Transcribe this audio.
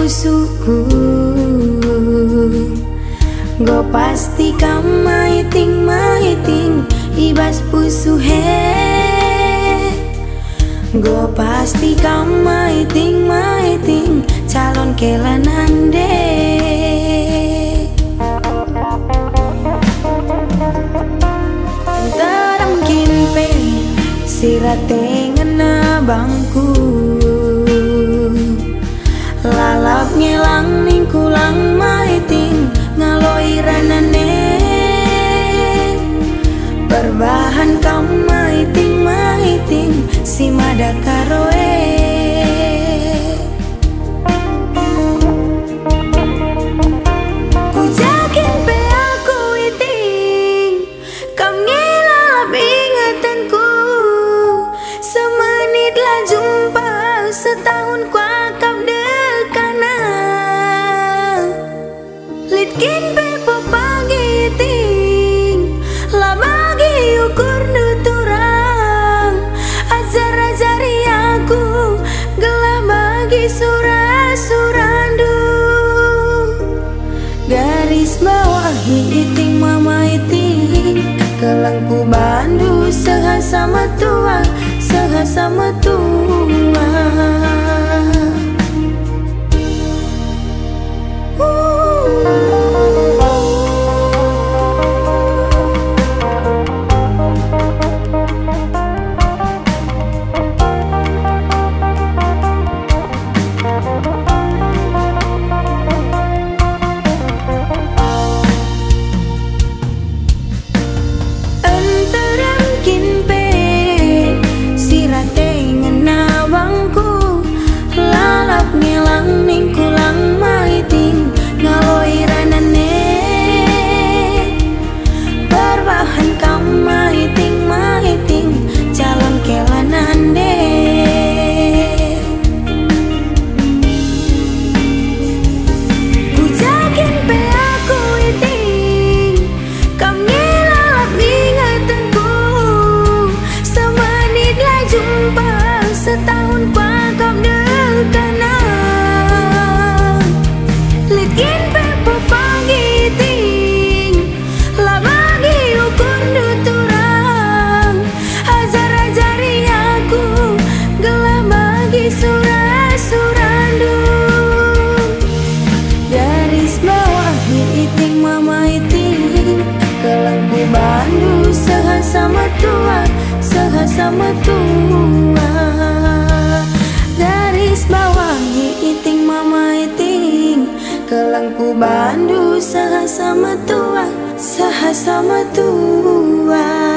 pusuku. Go pasti kam maiting ibas pusu he. Go pasti kam maiting calon kelanande. Taram kimpe sirate ngena bangku. Lalap ngelang ningkulang maiting ngaloi ranane. Berbahan kam maiting si mada karoe. Ku jakin pe aku iting kam ngelalap ingatanku. Semenit lah jumpa, setahun ku akap dekana. Litkin pe pagi ting lah bagi ukur nuturang. Ajar-ajari aku gelah bagi surah-surandu. Garis bawahi iting mama iting kelengku bandu sehasama tua, sehasama tua. Setahun ku akap dekana. Litkin pe pagi ting lah bagi ukur nuturang. Ajar-ajari aku gelah bagi surah-surandu. Garis bawahi iting mama iting kelengku bandu sehasama tua, sehasama tua. Garis bawahi iting mama iting kelengku bandu sehasama tua, sehasama tua.